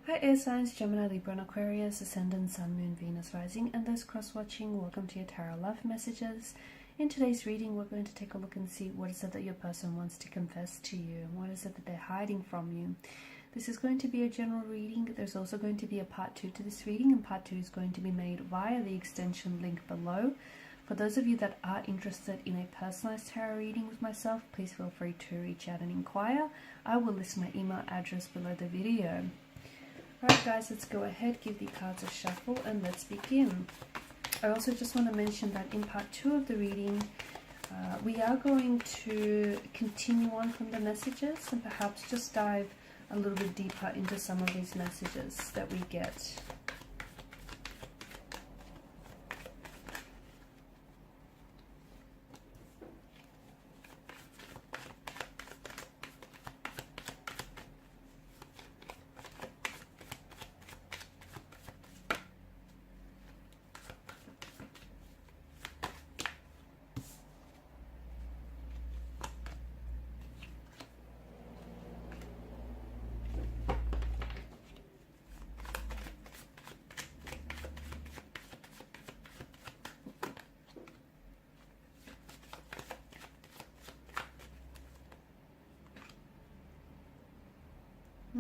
Hi air signs, Gemini, Libra and Aquarius, Ascendant, Sun, Moon, Venus, Rising, and those cross-watching. Welcome to your Tarot Love Messages. In today's reading, we're going to take a look and see what is it that your person wants to confess to you, and what is it that they're hiding from you. This is going to be a general reading. There's also going to be a part 2 to this reading, and part 2 is going to be made via the extension link below. For those of you that are interested in a personalized tarot reading with myself, please feel free to reach out and inquire. I will list my email address below the video. Alright guys, let's go ahead, give the cards a shuffle, and let's begin. I also just want to mention that in part 2 of the reading, we are going to continue on from the messages and perhaps just dive a little bit deeper into some of these messages that we get.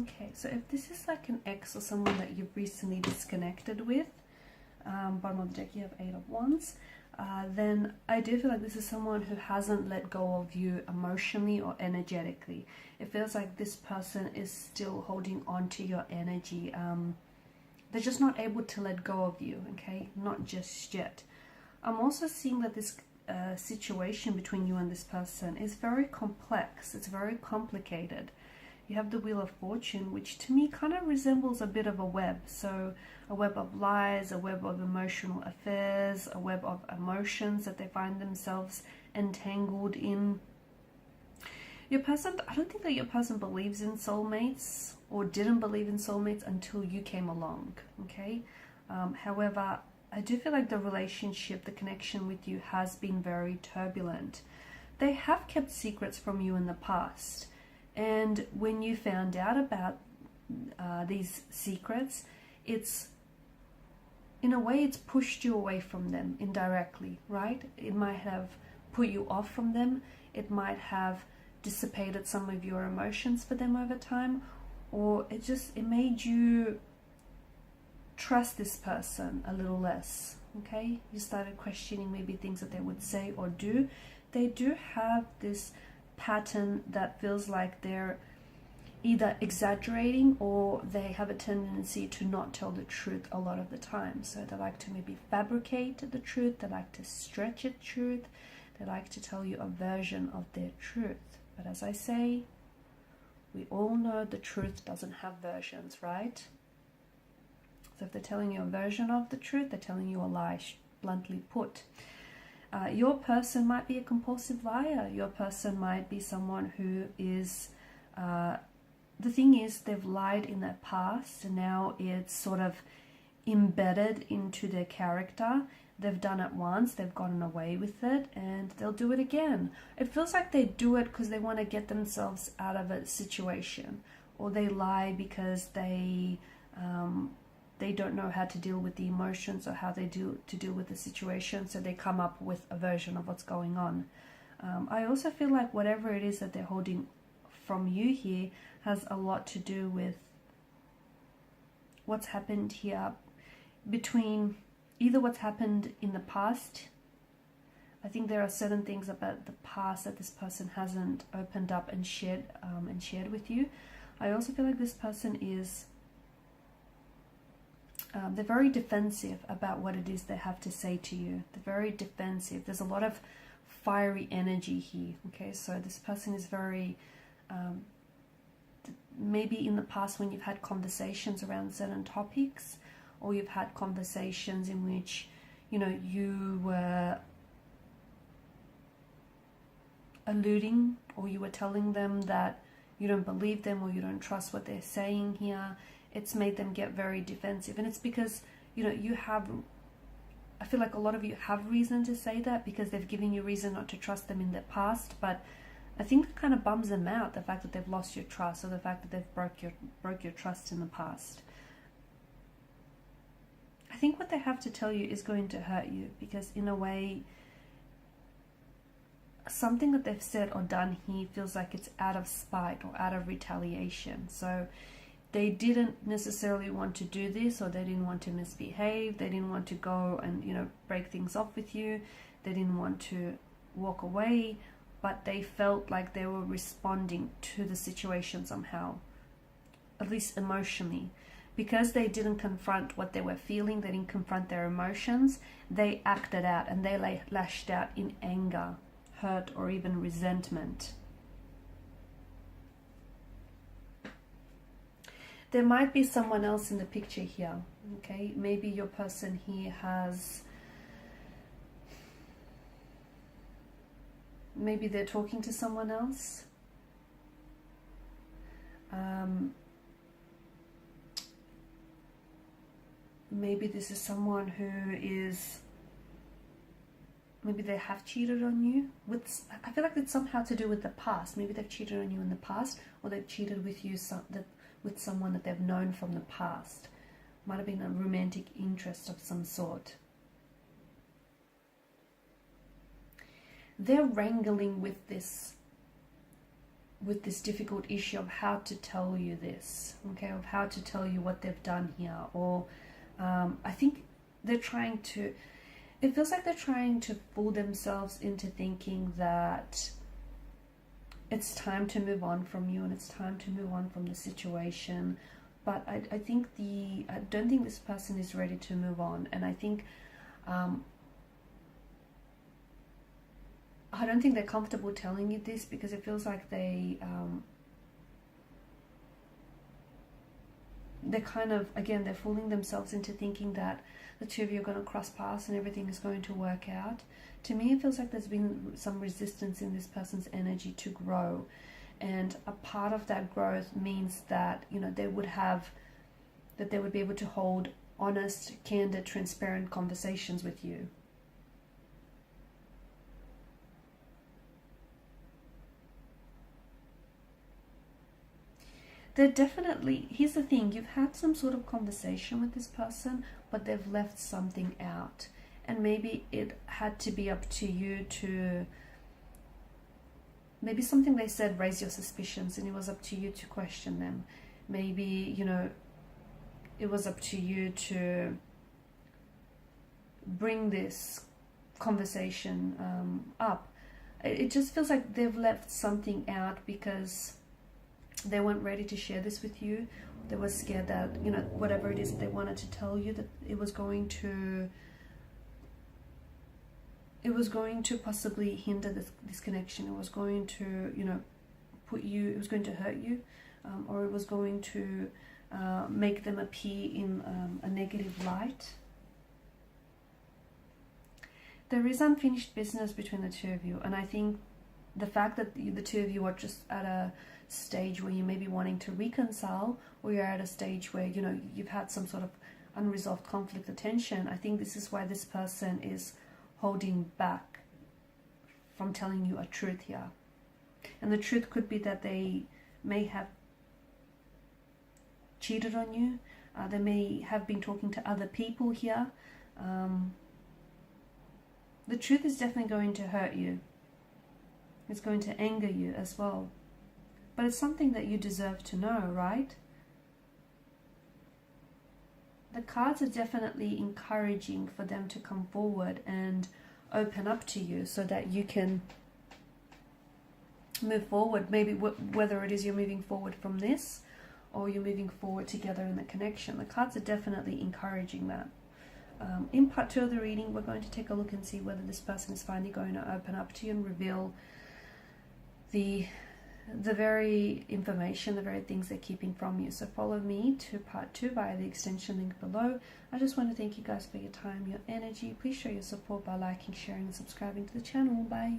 Okay, so if this is like an ex or someone that you've recently disconnected with, bottom of the deck you have 8 of Wands, then I do feel like this is someone who hasn't let go of you emotionally or energetically. It feels like this person is still holding on to your energy. They're just not able to let go of you, okay? Not just yet. I'm also seeing that this situation between you and this person is very complex. It's very complicated. You have the Wheel of Fortune, which to me kind of resembles a bit of a web. So a web of lies, a web of emotional affairs, a web of emotions that they find themselves entangled in. Your person, I don't think that your person believes in soulmates or didn't believe in soulmates until you came along, okay? However, I do feel like the relationship, the connection with you has been very turbulent. They have kept secrets from you in the past. And when you found out about these secrets, it's, in a way, it's pushed you away from them indirectly, right? It might have put you off from them. It might have dissipated some of your emotions for them over time. Or it made you trust this person a little less, okay? You started questioning maybe things that they would say or do. They do have this pattern that feels like they're either exaggerating or they have a tendency to not tell the truth a lot of the time. So they like to maybe fabricate the truth, they like to stretch the truth, they like to tell you a version of their truth. But as I say, we all know the truth doesn't have versions, right? So if they're telling you a version of the truth, they're telling you a lie, bluntly put. Your person might be a compulsive liar. Your person might be someone who is, the thing is, they've lied in their past and now it's sort of embedded into their character. They've done it once, they've gotten away with it, and they'll do it again. It feels like they do it because they want to get themselves out of a situation, or they lie because they don't know how to deal with the emotions or how they deal with the situation, so they come up with a version of what's going on. I also feel like whatever it is that they're holding from you here has a lot to do with what's happened here between either what's happened in the past. I think there are certain things about the past that this person hasn't opened up and shared with you. I also feel like this person is they're very defensive about what it is they have to say to you. They're very defensive. There's a lot of fiery energy here, okay? So this person is very, maybe in the past when you've had conversations around certain topics, or you've had conversations in which, you know, you were alluding or you were telling them that you don't believe them or you don't trust what they're saying here. It's made them get very defensive, and it's because, you know, I feel like a lot of you have reason to say that because they've given you reason not to trust them in the past, but I think that kind of bums them out, the fact that they've lost your trust, or the fact that they've broke your trust in the past. think what they have to tell you is going to hurt you, because in a way, something that they've said or done here feels like it's out of spite or out of retaliation. So they didn't necessarily want to do this, or they didn't want to misbehave. They didn't want to go and, you know, break things off with you. They didn't want to walk away, but they felt like they were responding to the situation somehow, at least emotionally. Because they didn't confront what they were feeling, they didn't confront their emotions, they acted out and they lashed out in anger, hurt, or even resentment. There might be someone else in the picture here, okay? Maybe your person here has, maybe they're talking to someone else. Maybe this is someone who is, maybe they have cheated on you. I feel like it's somehow to do with the past. Maybe they've cheated on you in the past, or they've cheated with you with someone that they've known from the past. Might have been a romantic interest of some sort. They're wrangling with this difficult issue of how to tell you this, okay, of how to tell you what they've done here. Or I think they're trying to, it feels like they're trying to fool themselves into thinking that it's time to move on from you and it's time to move on from the situation. But I don't think this person is ready to move on. And I think, I don't think they're comfortable telling you this, because it feels like they're kind of, again, they're fooling themselves into thinking that the two of you are going to cross paths and everything is going to work out. To me, it feels like there's been some resistance in this person's energy to grow. And a part of that growth means that, you know, they would be able to hold honest, candid, transparent conversations with you. They're definitely, here's the thing, you've had some sort of conversation with this person, but they've left something out. And maybe it had to be up to you to, maybe something they said raised your suspicions and it was up to you to question them. Maybe, you know, it was up to you to bring this conversation up. It just feels like they've left something out because they weren't ready to share this with you. They were scared that, you know, whatever it is they wanted to tell you, that it was going to possibly hinder this connection. It was going to, you know, it was going to hurt you, or it was going to make them appear in a negative light. There is unfinished business between the two of you, and I think the fact that the two of you are just at a stage where you may be wanting to reconcile, or you're at a stage where, you know, you've had some sort of unresolved conflict or tension, I think this is why this person is holding back from telling you a truth here. And the truth could be that they may have cheated on you. They may have been talking to other people here. The truth is definitely going to hurt you. It's going to anger you as well. But it's something that you deserve to know, right? The cards are definitely encouraging for them to come forward and open up to you so that you can move forward. Maybe whether it is you're moving forward from this or you're moving forward together in the connection. The cards are definitely encouraging that. In part 2 of the reading, we're going to take a look and see whether this person is finally going to open up to you and reveal the very information, the very things they're keeping from you. So follow me to part 2 via the extension link below. I just want to thank you guys for your time, your energy. Please show your support by liking, sharing, and subscribing to the channel. Bye.